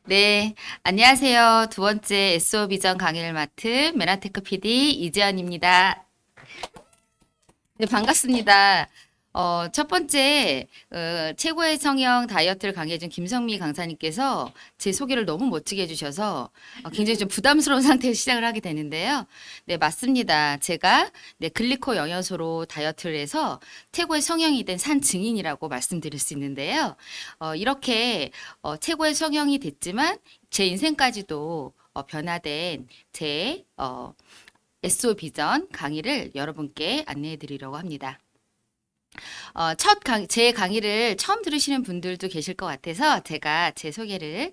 네, 안녕하세요. 두 번째 SO 비전 강의를 맡은 메나테크 PD 이지연입니다. 네, 반갑습니다. 첫 번째, 최고의 성형 다이어트를 강의해준 김성미 강사님께서 제 소개를 너무 멋지게 해주셔서 굉장히 좀 부담스러운 상태에서 시작을 하게 되는데요. 네, 맞습니다. 제가 글리코 영양소로 다이어트를 해서 최고의 성형이 된 산 증인이라고 말씀드릴 수 있는데요. 이렇게 최고의 성형이 됐지만 제 인생까지도 변화된 제 SO 비전 강의를 여러분께 안내해 드리려고 합니다. 제 강의를 처음 들으시는 분들도 계실 것 같아서 제가 제 소개를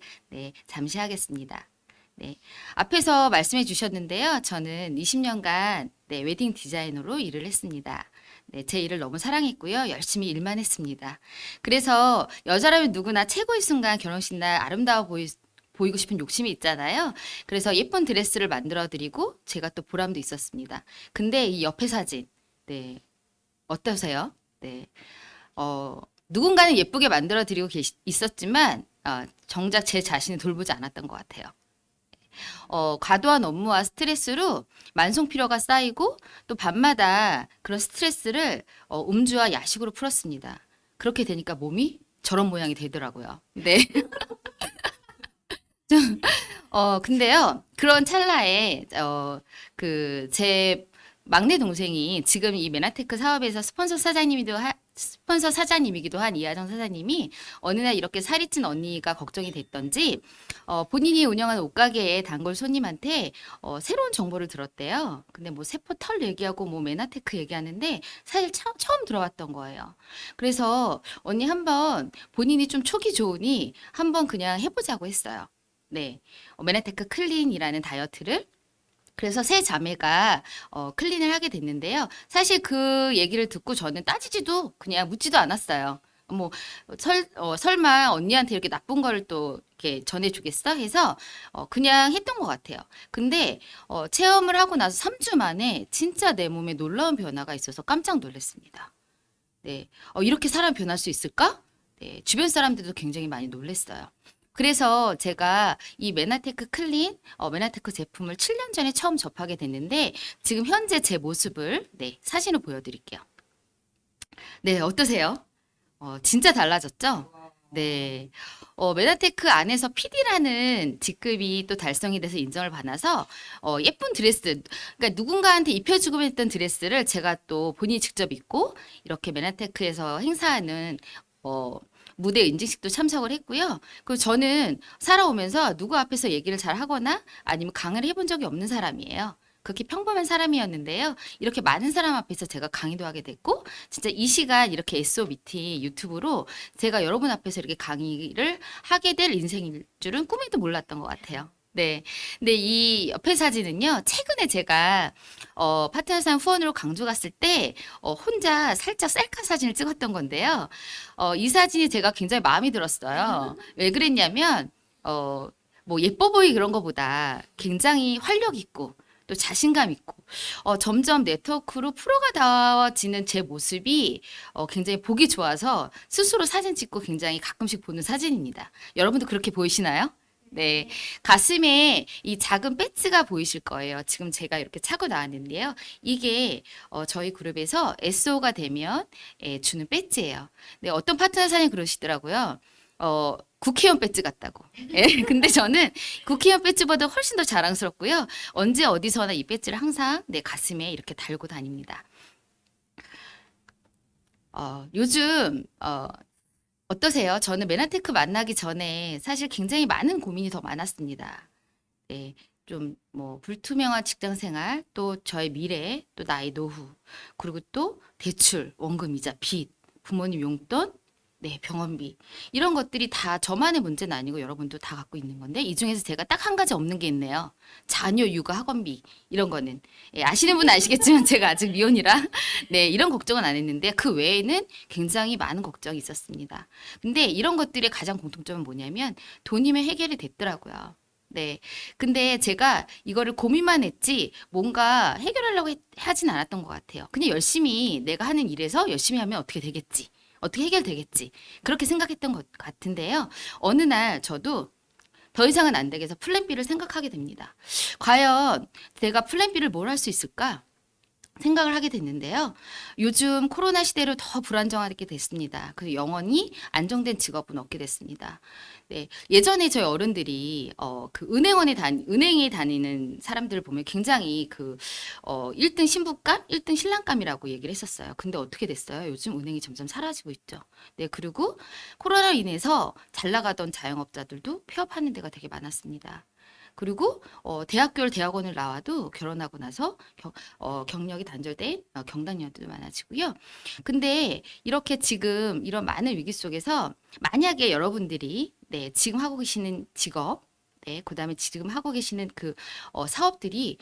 잠시 하겠습니다. 네, 앞에서 말씀해 주셨는데요. 저는 20년간 웨딩 디자이너로 일을 했습니다. 네, 제 일을 너무 사랑했고요. 열심히 일만 했습니다. 그래서 여자라면 누구나 최고의 순간 결혼식 날 보이고 싶은 욕심이 있잖아요. 그래서 예쁜 드레스를 만들어 드리고 제가 또 보람도 있었습니다. 근데 이 옆에 사진, 네, 어떠세요? 네. 어, 누군가는 예쁘게 만들어 드리고 있었지만, 정작 제 자신을 돌보지 않았던 것 같아요. 과도한 업무와 스트레스로 만성 피로가 쌓이고 또 밤마다 그런 스트레스를 음주와 야식으로 풀었습니다. 그렇게 되니까 몸이 저런 모양이 되더라고요. 네. 근데요, 그런 찰나에, 제 막내 동생이 지금 이 메나테크 사업에서 스폰서 사장님이기도 한 이하정 사장님이 어느 날 이렇게 살이 찐 언니가 걱정이 됐던지, 본인이 운영하는 옷가게의 단골 손님한테, 새로운 정보를 들었대요. 근데 뭐 세포 털 얘기하고 뭐 메나테크 얘기하는데 사실 처음 들어봤던 거예요. 그래서 언니 한번 본인이 좀 촉이 좋으니 한번 그냥 해보자고 했어요. 네. 메나테크 클린이라는 다이어트를 그래서 세 자매가 클린을 하게 됐는데요. 사실 그 얘기를 듣고 저는 따지지도 그냥 묻지도 않았어요. 뭐 설마 언니한테 이렇게 나쁜 거를 또 이렇게 전해주겠어 해서 그냥 했던 것 같아요. 근데 체험을 하고 나서 3주 만에 진짜 내 몸에 놀라운 변화가 있어서 깜짝 놀랐습니다. 네, 이렇게 사람 변할 수 있을까? 네, 주변 사람들도 굉장히 많이 놀랐어요. 그래서 제가 이 메나테크 클린, 메나테크 제품을 7년 전에 처음 접하게 됐는데 지금 현재 제 모습을 사진을 보여드릴게요. 네, 어떠세요? 진짜 달라졌죠? 네. 메나테크 안에서 PD라는 직급이 또 달성이 돼서 인정을 받아서 예쁜 드레스, 그러니까 누군가한테 입혀주고 했던 드레스를 제가 또 본인이 직접 입고 이렇게 메나테크에서 행사하는 어, 무대 인증식도 참석을 했고요. 그리고 저는 살아오면서 누구 앞에서 얘기를 잘 하거나 아니면 강의를 해본 적이 없는 사람이에요. 그렇게 평범한 사람이었는데요. 이렇게 많은 사람 앞에서 제가 강의도 하게 됐고, 진짜 이 시간 이렇게 SO 미팅 유튜브로 제가 여러분 앞에서 이렇게 강의를 하게 될 인생일 줄은 꿈에도 몰랐던 것 같아요. 네. 근데 이 옆에 사진은요, 최근에 제가, 파트너산 후원으로 강주 갔을 때, 혼자 살짝 셀카 사진을 찍었던 건데요. 이 사진이 제가 굉장히 마음에 들었어요. 왜 그랬냐면, 뭐 예뻐 보이 그런 거보다 굉장히 활력 있고, 또 자신감 있고, 점점 네트워크로 프로가 되어지는 제 모습이 굉장히 보기 좋아서 스스로 사진 찍고 굉장히 가끔씩 보는 사진입니다. 여러분도 그렇게 보이시나요? 네. 가슴에 이 작은 배지가 보이실 거예요. 지금 제가 이렇게 차고 나왔는데요. 이게 저희 그룹에서 SO가 되면 주는 배지예요. 네, 어떤 파트너사님 그러시더라고요. 국회의원 배지 같다고. 예, 근데 저는 국회의원 배지보다 훨씬 더 자랑스럽고요. 언제 어디서나 이 배지를 항상 내 가슴에 이렇게 달고 다닙니다. 요즘 어떠세요? 저는 메나테크 만나기 전에 사실 굉장히 많은 고민이 더 많았습니다. 네, 좀 뭐 불투명한 직장 생활, 또 저의 미래, 또 나의 노후, 그리고 또 대출, 원금 이자, 빚, 부모님 용돈, 네, 병원비. 이런 것들이 다 저만의 문제는 아니고 여러분도 다 갖고 있는 건데 이 중에서 제가 딱 한 가지 없는 게 있네요. 자녀 육아 학원비 이런 거는 아시는 분은 아시겠지만 제가 아직 미혼이라 네, 이런 걱정은 안 했는데 그 외에는 굉장히 많은 걱정이 있었습니다. 근데 이런 것들의 가장 공통점은 뭐냐면 돈이면 해결이 됐더라고요. 네. 근데 제가 이거를 고민만 했지 뭔가 해결하려고 하진 않았던 것 같아요. 그냥 열심히 내가 하는 일에서 열심히 하면 어떻게 되겠지. 어떻게 해결되겠지. 그렇게 생각했던 것 같은데요. 어느 날 저도 더 이상은 안 되겠어. 플랜 B를 생각하게 됩니다. 과연 내가 플랜 B를 뭘 할 수 있을까? 생각을 하게 됐는데요. 요즘 코로나 시대로 더 불안정하게 됐습니다. 그래서 영원히 안정된 직업은 없게 됐습니다. 네, 예전에 저희 어른들이 그 은행에 다니는 사람들을 보면 굉장히 1등 신부감, 1등 신랑감이라고 얘기를 했었어요. 근데 어떻게 됐어요? 요즘 은행이 점점 사라지고 있죠. 네, 그리고 코로나로 인해서 잘 나가던 자영업자들도 폐업하는 데가 되게 많았습니다. 그리고 대학원을 나와도 결혼하고 나서 경력이 단절된 경단녀들도 많아지고요. 근데 이렇게 지금 이런 많은 위기 속에서 만약에 여러분들이 네, 지금 하고 계시는 직업, 네, 그다음에 지금 하고 계시는 사업들이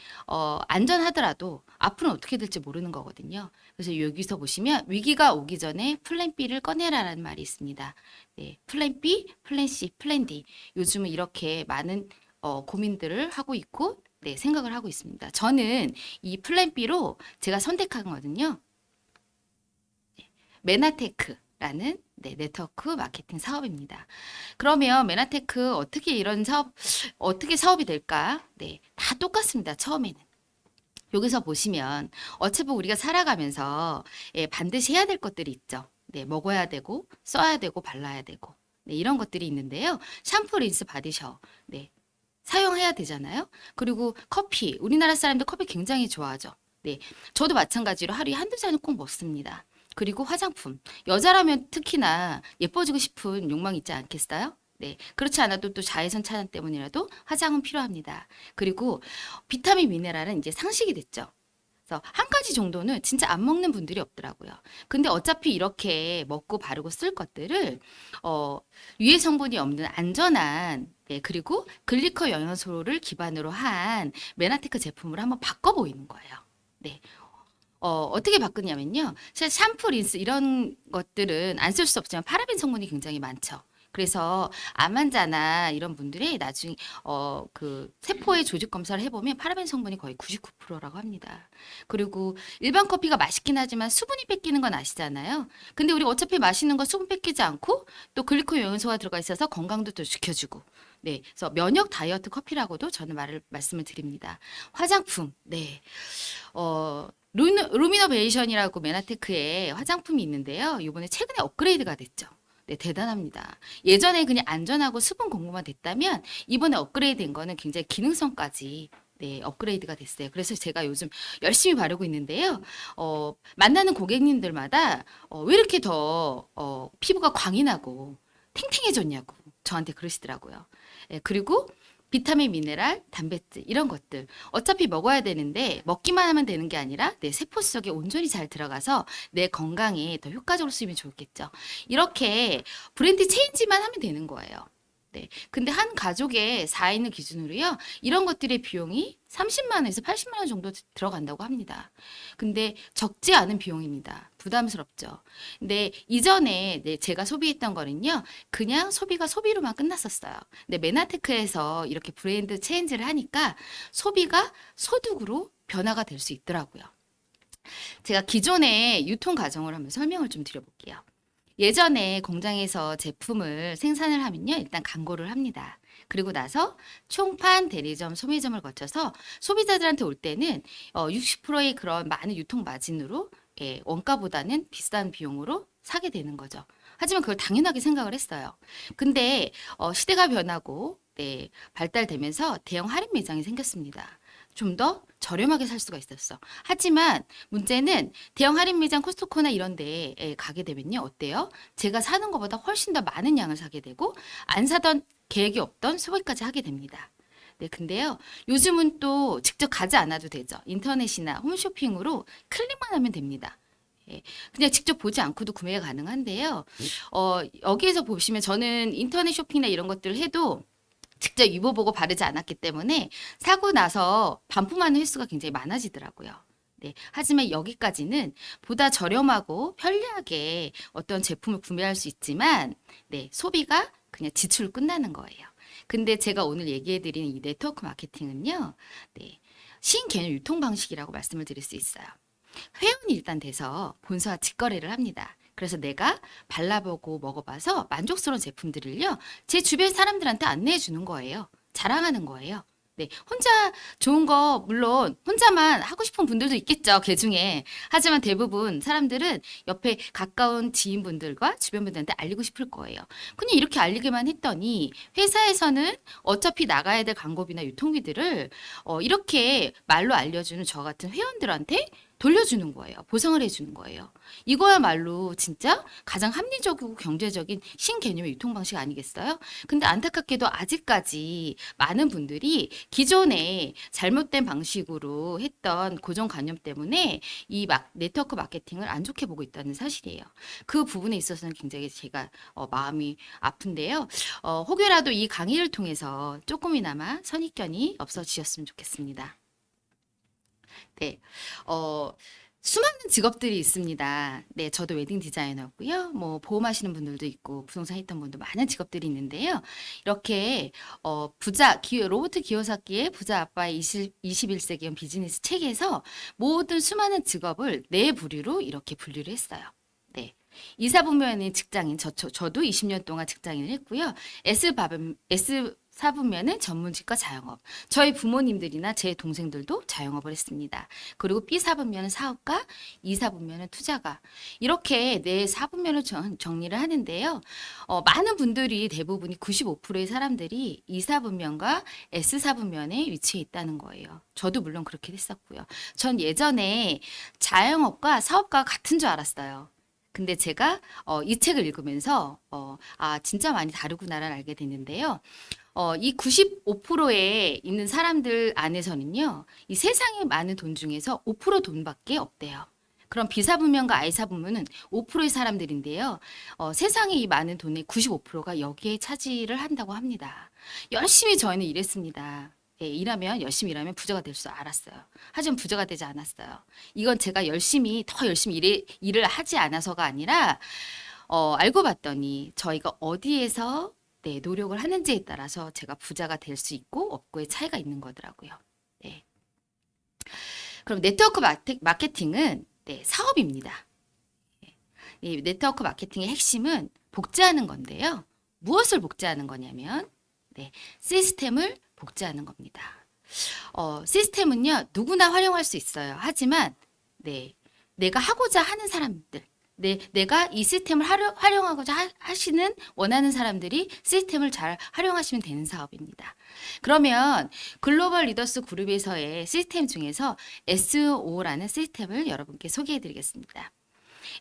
안전하더라도 앞으로는 어떻게 될지 모르는 거거든요. 그래서 여기서 보시면 위기가 오기 전에 플랜 B를 꺼내라라는 말이 있습니다. 네, 플랜 B, 플랜 C, 플랜 D. 요즘은 이렇게 많은 고민들을 하고 있고, 네, 생각을 하고 있습니다. 저는 이 플랜 B로 제가 선택한 거는요, 메나테크라는 네, 네트워크 마케팅 사업입니다. 그러면 메나테크 어떻게 사업이 될까? 네, 다 똑같습니다. 처음에는. 여기서 보시면 어차피 우리가 살아가면서 반드시 해야 될 것들이 있죠. 네, 먹어야 되고, 써야 되고, 발라야 되고. 네, 이런 것들이 있는데요. 샴푸, 린스, 바디셔. 네, 사용해야 되잖아요. 그리고 커피, 우리나라 사람들 커피 굉장히 좋아하죠. 네, 저도 마찬가지로 하루에 한두 잔은 꼭 먹습니다. 그리고 화장품, 여자라면 특히나 예뻐지고 싶은 욕망이 있지 않겠어요? 네, 그렇지 않아도 또 자외선 차단 때문이라도 화장은 필요합니다. 그리고 비타민, 미네랄은 이제 상식이 됐죠. 그래서 한 가지 정도는 진짜 안 먹는 분들이 없더라고요. 근데 어차피 이렇게 먹고 바르고 쓸 것들을 유해 성분이 없는 안전한 네, 그리고 글리커 영양소를 기반으로 한 메나테크 제품을 한번 바꿔 보이는 거예요. 네. 어떻게 바꾸냐면요. 사실 샴푸, 린스 이런 것들은 안 쓸 수 없지만 파라벤 성분이 굉장히 많죠. 그래서 암 환자나 이런 분들이 나중에 세포의 조직 검사를 해보면 파라벤 성분이 거의 99%라고 합니다. 그리고 일반 커피가 맛있긴 하지만 수분이 뺏기는 건 아시잖아요. 근데 우리 어차피 마시는 거 수분 뺏기지 않고 또 글리코 영양소가 들어가 있어서 건강도 또 지켜주고. 네, 그래서 면역 다이어트 커피라고도 저는 말씀을 드립니다. 화장품, 네, 루미노베이션이라고 메나테크의 화장품이 있는데요. 이번에 최근에 업그레이드가 됐죠. 네, 대단합니다. 예전에 그냥 안전하고 수분 공급만 됐다면 이번에 업그레이드된 거는 굉장히 기능성까지 네, 업그레이드가 됐어요. 그래서 제가 요즘 열심히 바르고 있는데요. 만나는 고객님들마다 왜 이렇게 더 피부가 광이 나고 탱탱해졌냐고 저한테 그러시더라고요. 예, 그리고 비타민, 미네랄, 단백질 이런 것들 어차피 먹어야 되는데 먹기만 하면 되는 게 아니라 내 세포 속에 온전히 잘 들어가서 내 건강에 더 효과적으로 쓰이면 좋겠죠. 이렇게 브랜드 체인지만 하면 되는 거예요. 네. 근데 한 가족의 4인을 기준으로요. 이런 것들의 비용이 30만 원에서 80만 원 정도 들어간다고 합니다. 근데 적지 않은 비용입니다. 부담스럽죠. 근데 이전에 네, 제가 소비했던 거는요. 그냥 소비가 소비로만 끝났었어요. 근데 메나테크에서 이렇게 브랜드 체인지를 하니까 소비가 소득으로 변화가 될 수 있더라고요. 제가 기존의 유통 과정을 한번 설명을 좀 드려볼게요. 예전에 공장에서 제품을 생산을 하면요. 일단 광고를 합니다. 그리고 나서 총판, 대리점, 소매점을 거쳐서 소비자들한테 올 때는 60%의 그런 많은 유통 마진으로 예, 원가보다는 비싼 비용으로 사게 되는 거죠. 하지만 그걸 당연하게 생각을 했어요. 근데 시대가 변하고 네, 발달되면서 대형 할인 매장이 생겼습니다. 좀 더 저렴하게 살 수가 있었어. 하지만 문제는 대형 할인 매장 코스트코나 이런 데에 가게 되면요. 어때요? 제가 사는 것보다 훨씬 더 많은 양을 사게 되고 안 사던 계획이 없던 소비까지 하게 됩니다. 네, 근데요. 요즘은 또 직접 가지 않아도 되죠. 인터넷이나 홈쇼핑으로 클릭만 하면 됩니다. 예, 그냥 직접 보지 않고도 구매가 가능한데요. 여기에서 보시면 저는 인터넷 쇼핑이나 이런 것들을 해도 직접 입어보고 바르지 않았기 때문에 사고 나서 반품하는 횟수가 굉장히 많아지더라고요. 네, 하지만 여기까지는 보다 저렴하고 편리하게 어떤 제품을 구매할 수 있지만 네, 소비가 그냥 지출로 끝나는 거예요. 근데 제가 오늘 얘기해드리는 이 네트워크 마케팅은요. 네, 신개념 유통 방식이라고 말씀을 드릴 수 있어요. 회원이 일단 돼서 본사와 직거래를 합니다. 그래서 내가 발라보고 먹어봐서 만족스러운 제품들을요, 제 주변 사람들한테 안내해 주는 거예요. 자랑하는 거예요. 네, 혼자 좋은 거 물론 혼자만 하고 싶은 분들도 있겠죠, 그 중에. 하지만 대부분 사람들은 옆에 가까운 지인분들과 주변 분들한테 알리고 싶을 거예요. 그냥 이렇게 알리기만 했더니 회사에서는 어차피 나가야 될 광고비나 유통비들을 이렇게 말로 알려주는 저 같은 회원들한테 돌려주는 거예요. 보상을 해주는 거예요. 이거야말로 진짜 가장 합리적이고 경제적인 신개념의 유통 방식 아니겠어요? 근데 안타깝게도 아직까지 많은 분들이 기존에 잘못된 방식으로 했던 고정관념 때문에 이 네트워크 마케팅을 안 좋게 보고 있다는 사실이에요. 그 부분에 있어서는 굉장히 제가 마음이 아픈데요. 혹여라도 이 강의를 통해서 조금이나마 선입견이 없어지셨으면 좋겠습니다. 네, 수많은 직업들이 있습니다. 네, 저도 웨딩 디자이너고요. 뭐 보험하시는 분들도 있고 부동산 했던 분도 많은 직업들이 있는데요. 이렇게 로봇 기여사기의 부자 아빠의 21세기형 비즈니스 책에서 모든 수많은 직업을 네 부류로 이렇게 분류를 했어요. 네. 이사분면의 직장인, 저도 20년 동안 직장인을 했고요. S사분면은 전문직과 자영업. 저희 부모님들이나 제 동생들도 자영업을 했습니다. 그리고 B사분면은 사업가, E사분면은 투자가. 이렇게 네 사분면을 정리를 하는데요. 많은 분들이 대부분이 95%의 사람들이 E사분면과 S사분면에 위치해 있다는 거예요. 저도 물론 그렇게 했었고요. 전 예전에 자영업과 사업가가 같은 줄 알았어요. 근데 제가 이 책을 읽으면서 진짜 많이 다르구나를 알게 됐는데요. 이 95%에 있는 사람들 안에서는요, 이 세상에 많은 돈 중에서 5% 돈밖에 없대요. 그럼 B사분면과 I사분면은 5%의 사람들인데요. 세상에 이 많은 돈의 95%가 여기에 차지를 한다고 합니다. 열심히 저희는 일했습니다. 예, 열심히 일하면 부자가 될 줄 알았어요. 하지만 부자가 되지 않았어요. 이건 제가 더 열심히 일을 하지 않아서가 아니라, 알고 봤더니 저희가 어디에서 네, 노력을 하는지에 따라서 제가 부자가 될 수 있고 없고의 차이가 있는 거더라고요. 네. 그럼 네트워크 마케팅은 네, 사업입니다. 이 네트워크 마케팅의 핵심은 복제하는 건데요. 무엇을 복제하는 거냐면 네, 시스템을 복제하는 겁니다. 시스템은요, 누구나 활용할 수 있어요. 하지만 네, 내가 하고자 하는 사람들, 내가 이 시스템을 활용하고자 하시는 원하는 사람들이 시스템을 잘 활용하시면 되는 사업입니다. 그러면 글로벌 리더스 그룹에서의 시스템 중에서 SO라는 시스템을 여러분께 소개해 드리겠습니다.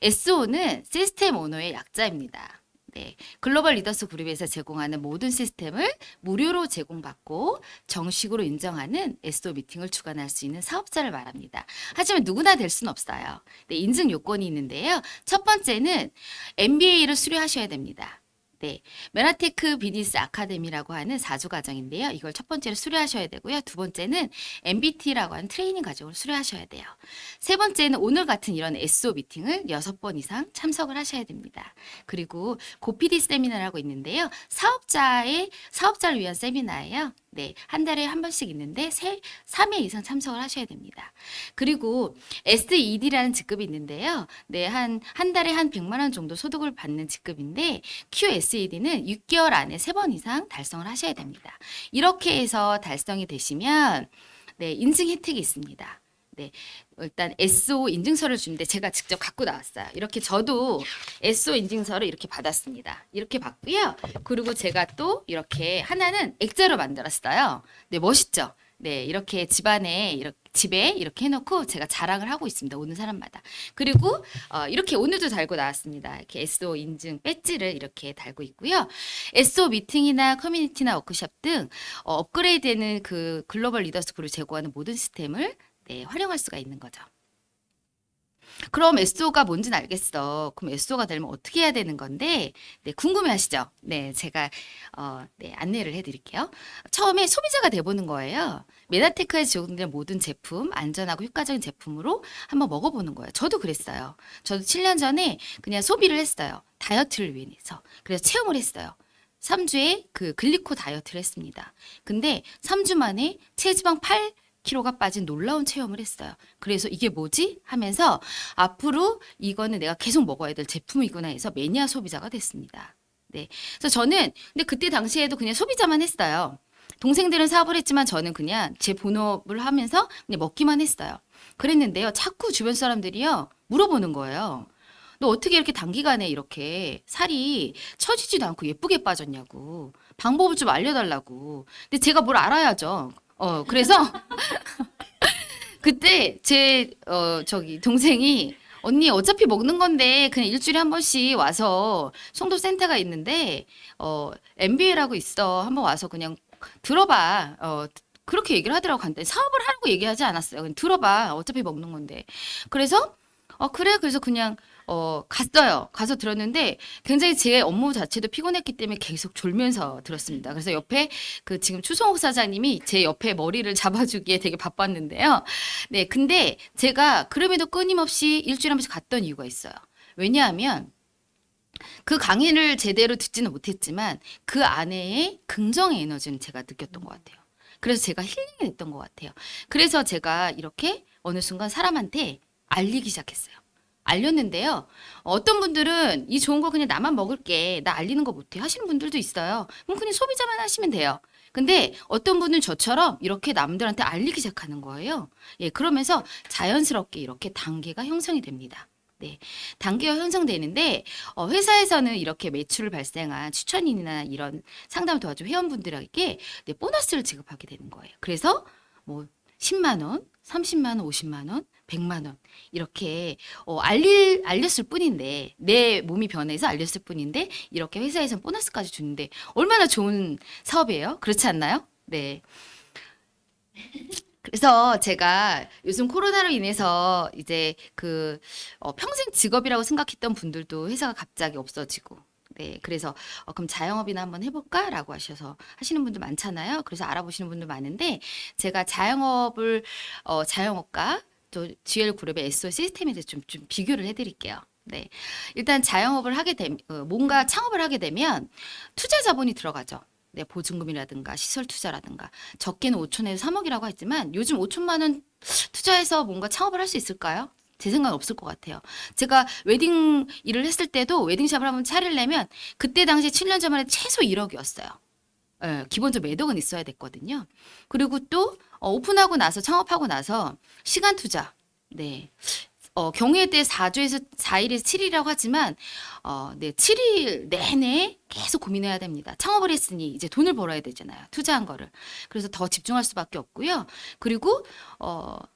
SO는 시스템 오너의 약자입니다. 네, 글로벌 리더스 그룹에서 제공하는 모든 시스템을 무료로 제공받고 정식으로 인정하는 SO 미팅을 주관할 수 있는 사업자를 말합니다. 하지만 누구나 될 수는 없어요. 네, 인증 요건이 있는데요. 첫 번째는 MBA를 수료하셔야 됩니다. 네, 메나테크 비즈니스 아카데미라고 하는 4주 과정인데요. 이걸 첫 번째로 수료하셔야 되고요. 두 번째는 MBT라고 하는 트레이닝 과정을 수료하셔야 돼요. 세 번째는 오늘 같은 이런 SO 미팅을 6번 이상 참석을 하셔야 됩니다. 그리고 고PD 세미나라고 있는데요. 사업자를 위한 세미나예요. 네, 한 달에 한 번씩 있는데 3회 이상 참석을 하셔야 됩니다. 그리고 SED라는 직급이 있는데요. 네, 한 달에 한 100만 원 정도 소득을 받는 직급인데 QSED는 6개월 안에 3번 이상 달성을 하셔야 됩니다. 이렇게 해서 달성이 되시면 네, 인증 혜택이 있습니다. 네, 일단 SO 인증서를 주는데 제가 직접 갖고 나왔어요. 이렇게 저도 SO 인증서를 이렇게 받았습니다. 이렇게 받고요. 그리고 제가 또 이렇게 하나는 액자로 만들었어요. 네, 멋있죠? 네, 이렇게 집에 이렇게 해놓고 제가 자랑을 하고 있습니다. 오는 사람마다. 그리고 이렇게 오늘도 달고 나왔습니다. 이렇게 SO 인증 배지를 이렇게 달고 있고요. SO 미팅이나 커뮤니티나 워크숍 등 업그레이드되는 그 글로벌 리더스 그룹을 제공하는 모든 시스템을 네, 활용할 수가 있는 거죠. 그럼 SO가 뭔지는 알겠어. 그럼 SO가 되려면 어떻게 해야 되는 건데, 네, 궁금해하시죠? 네, 제가 네, 안내를 해드릴게요. 처음에 소비자가 돼보는 거예요. 메나테크에 제공되는 모든 제품, 안전하고 효과적인 제품으로 한번 먹어보는 거예요. 저도 그랬어요. 저도 7년 전에 그냥 소비를 했어요. 다이어트를 위해서. 그래서 체험을 했어요. 3주에 그 글리코 다이어트를 했습니다. 근데 3주 만에 체지방 kg가 빠진 놀라운 체험을 했어요. 그래서 이게 뭐지? 하면서 앞으로 이거는 내가 계속 먹어야 될 제품이구나 해서 매니아 소비자가 됐습니다. 네. 그래서 저는 근데 그때 당시에도 그냥 소비자만 했어요. 동생들은 사업을 했지만 저는 그냥 제 본업을 하면서 그냥 먹기만 했어요. 그랬는데요. 자꾸 주변 사람들이요. 물어보는 거예요. 너 어떻게 이렇게 단기간에 이렇게 살이 처지지도 않고 예쁘게 빠졌냐고. 방법을 좀 알려달라고. 근데 제가 뭘 알아야죠. 그래서 그때 저기 동생이 언니 어차피 먹는 건데 그냥 일주일에 한 번씩 와서 송도 센터가 있는데 MBA라고 있어. 한번 와서 그냥 들어봐. 그렇게 얘기를 하더라고. 간단히 사업을 하라고 얘기하지 않았어요. 그냥 들어봐. 어차피 먹는 건데. 그래서 그래. 그래서 그냥 갔어요. 가서 들었는데 굉장히 제 업무 자체도 피곤했기 때문에 계속 졸면서 들었습니다. 그래서 옆에 그 지금 추성욱 사장님이 제 옆에 머리를 잡아주기에 되게 바빴는데요. 네, 근데 제가 그럼에도 끊임없이 일주일에 한 번씩 갔던 이유가 있어요. 왜냐하면 그 강의를 제대로 듣지는 못했지만 그 안에의 긍정의 에너지는 제가 느꼈던 것 같아요. 그래서 제가 힐링이 됐던 것 같아요. 그래서 제가 이렇게 어느 순간 사람한테 알리기 시작했어요. 알렸는데요. 어떤 분들은 이 좋은 거 그냥 나만 먹을게. 나 알리는 거 못해. 하시는 분들도 있어요. 그럼 그냥 소비자만 하시면 돼요. 근데 어떤 분은 저처럼 이렇게 남들한테 알리기 시작하는 거예요. 예, 그러면서 자연스럽게 이렇게 단계가 형성이 됩니다. 네, 단계가 형성되는데 회사에서는 이렇게 매출을 발생한 추천인이나 이런 상담을 도와준 회원분들에게 네, 보너스를 지급하게 되는 거예요. 그래서 뭐 10만 원, 30만 원, 50만 원, 100만 원 이렇게 알렸을 뿐인데 내 몸이 변해서 알렸을 뿐인데 이렇게 회사에서는 보너스까지 주는데 얼마나 좋은 사업이에요? 그렇지 않나요? 네. 그래서 제가 요즘 코로나로 인해서 이제 평생 직업이라고 생각했던 분들도 회사가 갑자기 없어지고 네, 그래서 그럼 자영업이나 한번 해볼까라고 하셔서 하시는 분들 많잖아요. 그래서 알아보시는 분들 많은데 제가 자영업과 또 GL그룹의 SO 시스템에 대해서 좀 비교를 해드릴게요. 네, 일단 자영업을 하게 되면 뭔가 창업을 하게 되면 투자 자본이 들어가죠. 네, 보증금이라든가 시설 투자라든가 적게는 5천에서 3억이라고 했지만 요즘 5천만 원 투자해서 뭔가 창업을 할 수 있을까요? 제 생각은 없을 것 같아요. 제가 웨딩 일을 했을 때도 웨딩샵을 한번 차리려면 그때 당시 7년 전에 최소 1억이었어요. 예, 기본적 매덕은 있어야 됐거든요. 그리고 또 오픈하고 나서 창업하고 나서 시간 투자. 네. 경우에 대해 4주에서 4일에서 7일이라고 하지만 네, 7일 내내 계속 고민해야 됩니다. 창업을 했으니 이제 돈을 벌어야 되잖아요. 투자한 거를. 그래서 더 집중할 수밖에 없고요. 그리고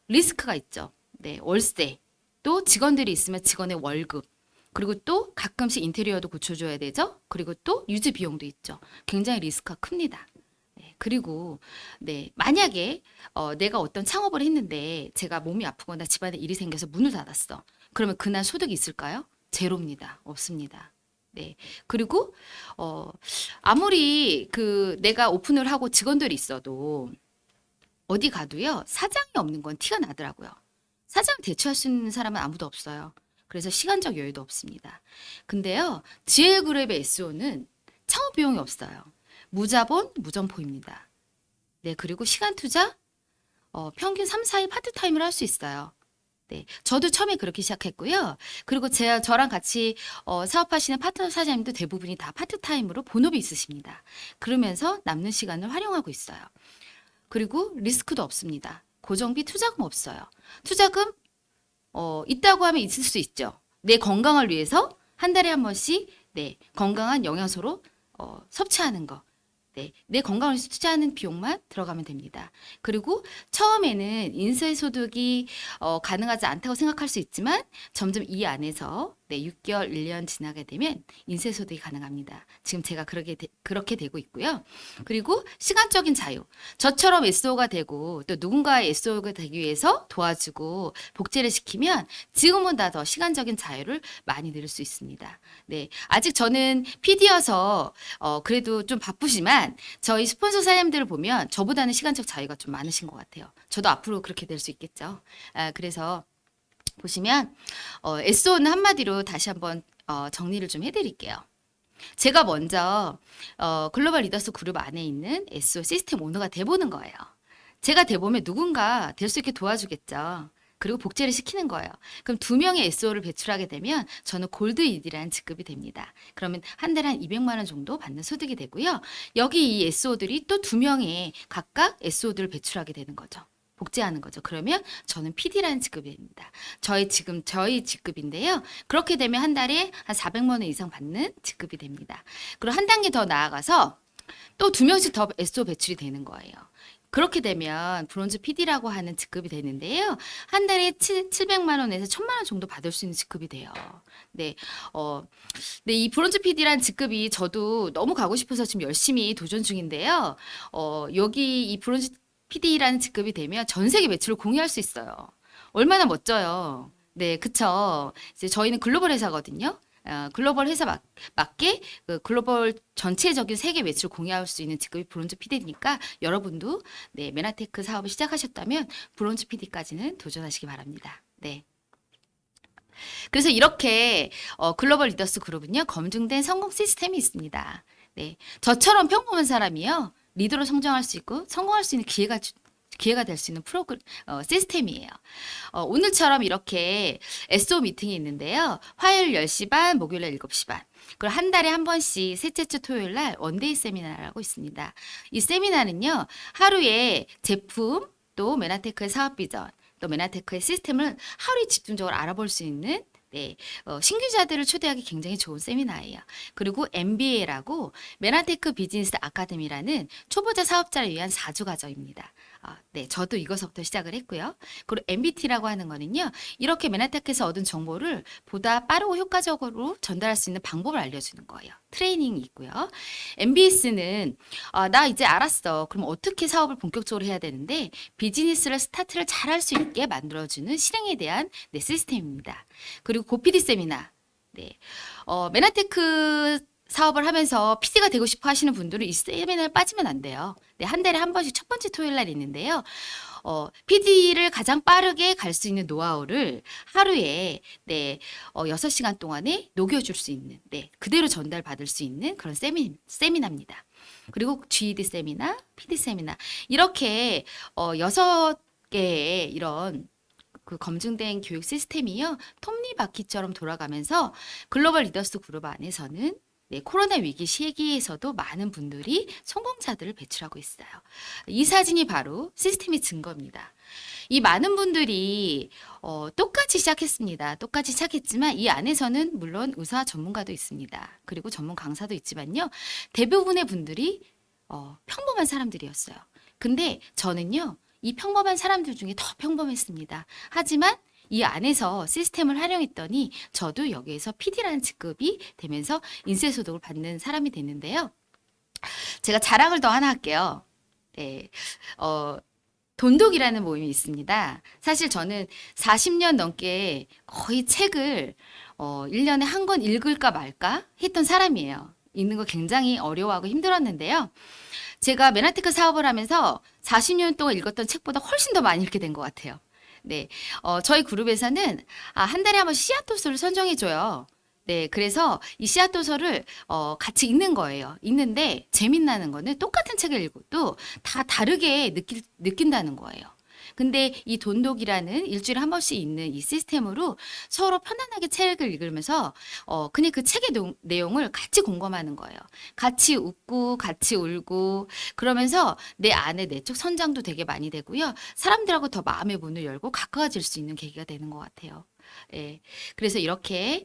리스크가 있죠. 네, 월세. 또 직원들이 있으면 직원의 월급. 그리고 또 가끔씩 인테리어도 고쳐줘야 되죠. 그리고 또 유지 비용도 있죠. 굉장히 리스크가 큽니다. 네, 그리고 네, 만약에 내가 어떤 창업을 했는데 제가 몸이 아프거나 집안에 일이 생겨서 문을 닫았어. 그러면 그날 소득이 있을까요? 제로입니다. 없습니다. 네. 그리고 아무리 내가 오픈을 하고 직원들이 있어도 어디 가도요. 사장이 없는 건 티가 나더라고요. 사장 대처할 수 있는 사람은 아무도 없어요. 그래서 시간적 여유도 없습니다. 근데요. GL그룹의 SO는 창업 비용이 없어요. 무자본, 무점포입니다. 네, 그리고 시간 투자, 평균 3, 4일 파트타임을 할 수 있어요. 네, 저도 처음에 그렇게 시작했고요. 그리고 저랑 같이 사업하시는 파트너 사장님도 대부분이 다 파트타임으로 본업이 있으십니다. 그러면서 남는 시간을 활용하고 있어요. 그리고 리스크도 없습니다. 고정비 투자금 없어요. 투자금 있다고 하면 있을 수 있죠. 내 건강을 위해서 한 달에 한 번씩 네, 건강한 영양소로 섭취하는 거. 네, 내 건강을 위해서 투자하는 비용만 들어가면 됩니다. 그리고 처음에는 인쇄소득이 가능하지 않다고 생각할 수 있지만 점점 이 안에서 네, 6개월, 1년 지나게 되면 인쇄소득이 가능합니다. 지금 제가 그렇게 되고 있고요. 그리고 시간적인 자유. 저처럼 SO가 되고 또 누군가의 SO가 되기 위해서 도와주고 복제를 시키면 지금보다 더 시간적인 자유를 많이 누릴 수 있습니다. 네, 아직 저는 PD여서 그래도 좀 바쁘지만 저희 스폰서 사장님들을 보면 저보다는 시간적 자유가 좀 많으신 것 같아요. 저도 앞으로 그렇게 될 수 있겠죠. 그래서 보시면 SO는 한마디로 다시 한번 정리를 좀 해드릴게요. 제가 먼저 글로벌 리더스 그룹 안에 있는 SO 시스템 오너가 돼보는 거예요. 제가 대보면 누군가 될 수 있게 도와주겠죠. 그리고 복제를 시키는 거예요. 그럼 2명의 SO를 배출하게 되면 저는 골드 이디라는 직급이 됩니다. 그러면 한 달에 한 200만 원 정도 받는 소득이 되고요. 여기 이 SO들이 또 2명의 각각 SO들을 배출하게 되는 거죠. 복제하는 거죠. 그러면 저는 PD라는 직급이 됩니다. 저희 직급인데요. 그렇게 되면 한 달에 한 400만 원 이상 받는 직급이 됩니다. 그리고 한 단계 더 나아가서 또 2명씩 더 SO 배출이 되는 거예요. 그렇게 되면 브론즈 PD라고 하는 직급이 되는데요. 한 달에 700만 원에서 1000만 원 정도 받을 수 있는 직급이 돼요. 네, 네, 이 브론즈 PD라는 직급이 저도 너무 가고 싶어서 지금 열심히 도전 중인데요. 여기 이 브론즈 PD라는 직급이 되면 전 세계 매출을 공유할 수 있어요. 얼마나 멋져요. 네, 그쵸. 이제 저희는 글로벌 회사거든요. 글로벌 회사 맞게 그 글로벌 전체적인 세계 매출 공유할 수 있는 직급이 브론즈 PD니까 여러분도 네, 메나테크 사업을 시작하셨다면 브론즈 PD까지는 도전하시기 바랍니다. 네. 그래서 이렇게 글로벌 리더스 그룹은요, 검증된 성공 시스템이 있습니다. 네. 저처럼 평범한 사람이요, 리더로 성장할 수 있고 성공할 수 있는 기회가 될 수 있는 시스템이에요. 오늘처럼 이렇게 SO 미팅이 있는데요. 화요일 10시 반, 목요일 날 7시 반. 그리고 한 달에 한 번씩 셋째 주 토요일 날 원데이 세미나라고 있습니다. 이 세미나는요, 하루에 제품, 또 메나테크의 사업 비전, 또 메나테크의 시스템을 하루에 집중적으로 알아볼 수 있는 네, 신규자들을 초대하기 굉장히 좋은 세미나예요. 그리고 MBA라고 메나테크 비즈니스 아카데미라는 초보자 사업자를 위한 4주 과정입니다. 네, 저도 이것부터 시작을 했고요. 그리고 MBT라고 하는 거는요, 이렇게 메나테크에서 얻은 정보를 보다 빠르고 효과적으로 전달할 수 있는 방법을 알려주는 거예요. 트레이닝이 있고요. MBS는 나 이제 알았어. 그럼 어떻게 사업을 본격적으로 해야 되는데 비즈니스를 스타트를 잘 할 수 있게 만들어주는 실행에 대한 네, 시스템입니다. 그리고 고PD 세미나. 네, 메나테크 사업을 하면서 PD가 되고 싶어 하시는 분들은 이 세미나에 빠지면 안 돼요. 네, 한 달에 한 번씩 첫 번째 토요일 날 있는데요. PD를 가장 빠르게 갈 수 있는 노하우를 하루에 네, 6시간 동안에 녹여줄 수 있는, 네, 그대로 전달받을 수 있는 그런 세미나입니다. 그리고 GED 세미나, PD 세미나 이렇게 6개의 이런 그 검증된 교육 시스템이요, 톱니바퀴처럼 돌아가면서 글로벌 리더스 그룹 안에서는 네, 코로나 위기 시기에서도 많은 분들이 성공자들을 배출하고 있어요. 이 사진이 바로 시스템의 증거입니다. 이 많은 분들이 똑같이 시작했습니다. 똑같이 시작했지만 이 안에서는 물론 의사 전문가도 있습니다. 그리고 전문 강사도 있지만요. 대부분의 분들이 평범한 사람들이었어요. 근데 저는요, 이 평범한 사람들 중에 더 평범했습니다. 하지만 이 안에서 시스템을 활용했더니 저도 여기에서 PD라는 직급이 되면서 인쇄소득을 받는 사람이 됐는데요. 제가 자랑을 더 하나 할게요. 네, 돈독이라는 모임이 있습니다. 사실 저는 40년 넘게 거의 책을 1년에 한 권 읽을까 말까 했던 사람이에요. 읽는 거 굉장히 어려워하고 힘들었는데요. 제가 메나테크 사업을 하면서 40년 동안 읽었던 책보다 훨씬 더 많이 읽게 된 것 같아요. 네, 저희 그룹에서는 한 달에 한 번 씨앗 도서를 선정해줘요. 네, 그래서 이 씨앗 도서를 같이 읽는 거예요. 읽는데 재밌나는 거는 똑같은 책을 읽어도 다 다르게 느낀다는 거예요. 근데 이 돈독이라는 일주일에 한 번씩 읽는 이 시스템으로 서로 편안하게 책을 읽으면서 그냥 그 책의 내용을 같이 공감하는 거예요. 같이 웃고 같이 울고 그러면서 내 안에 내적 성장도 되게 많이 되고요. 사람들하고 더 마음의 문을 열고 가까워질 수 있는 계기가 되는 것 같아요. 예. 그래서 이렇게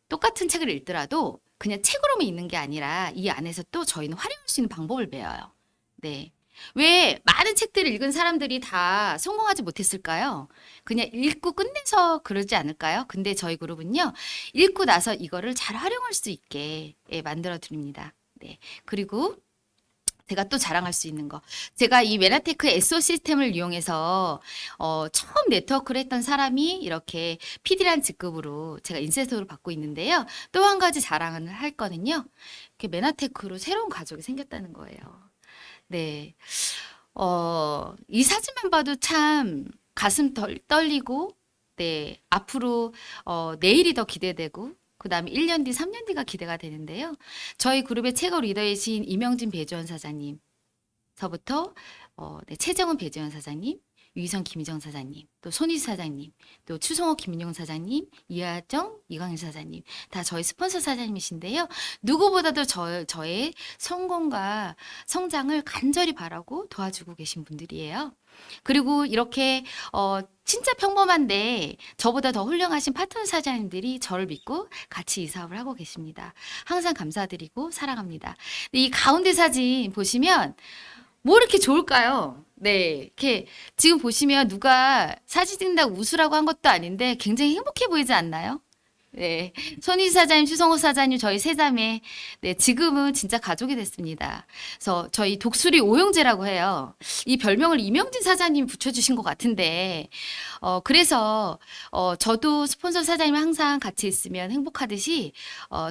똑같은 책을 읽더라도 그냥 책으로만 읽는 게 아니라 이 안에서 또 저희는 활용할 수 있는 방법을 배워요. 네. 왜 많은 책들을 읽은 사람들이 다 성공하지 못했을까요? 그냥 읽고 끝내서 그러지 않을까요? 근데 저희 그룹은요, 읽고 나서 이거를 잘 활용할 수 있게 만들어 드립니다. 네. 그리고 제가 또 자랑할 수 있는 거. 제가 이 메나테크 SO 시스템을 이용해서 처음 네트워크를 했던 사람이 이렇게 PD란 직급으로 제가 인센티브를 받고 있는데요. 또 한 가지 자랑을 할 거는요. 이렇게 메나테크로 새로운 가족이 생겼다는 거예요. 네. 이 사진만 봐도 참 가슴 떨리고, 네. 앞으로, 내일이 더 기대되고, 그 다음에 1년 뒤, 3년 뒤가 기대가 되는데요. 저희 그룹의 최고 리더이신 이명진 배주원 사장님. 사장님서부터 네, 최정은 배재원 사장님, 유희선 김희정 사장님, 또 손희수 사장님, 또 추성호 김민용 사장님, 이하정 이광일 사장님 다 저희 스폰서 사장님이신데요. 누구보다도 저의 성공과 성장을 간절히 바라고 도와주고 계신 분들이에요. 그리고 이렇게 진짜 평범한데 저보다 더 훌륭하신 파트너 사장님들이 저를 믿고 같이 이 사업을 하고 계십니다. 항상 감사드리고 사랑합니다. 이 가운데 사진 보시면 뭐 이렇게 좋을까요? 네, 이렇게 지금 보시면 누가 사진 찍는다고 웃으라고 한 것도 아닌데 굉장히 행복해 보이지 않나요? 네, 손희수 사장님, 추성호 사장님, 저희 세 자매, 네, 지금은 진짜 가족이 됐습니다. 그래서 저희 독수리 오영재라고 해요. 이 별명을 이명진 사장님이 붙여주신 것 같은데, 그래서 저도 스폰서 사장님 항상 같이 있으면 행복하듯이,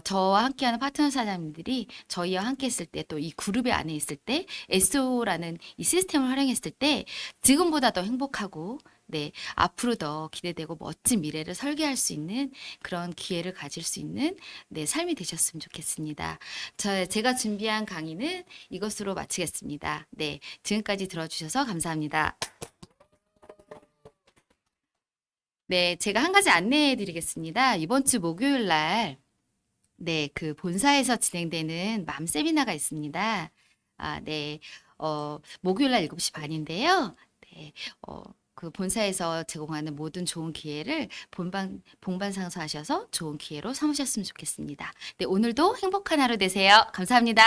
저와 함께하는 파트너 사장님들이 저희와 함께 했을 때, 또 이 그룹의 안에 있을 때, SO라는 이 시스템을 활용했을 때, 지금보다 더 행복하고, 네, 앞으로 더 기대되고 멋진 미래를 설계할 수 있는 그런 기회를 가질 수 있는 네, 삶이 되셨으면 좋겠습니다. 제가 준비한 강의는 이것으로 마치겠습니다. 네, 지금까지 들어주셔서 감사합니다. 네, 제가 한 가지 안내해 드리겠습니다. 이번 주 목요일 날, 네, 그 본사에서 진행되는 맘 세미나가 있습니다. 네, 목요일 날 7시 반인데요. 네, 그 본사에서 제공하는 모든 좋은 기회를 본반상수하셔서 좋은 기회로 삼으셨으면 좋겠습니다. 네, 오늘도 행복한 하루 되세요. 감사합니다.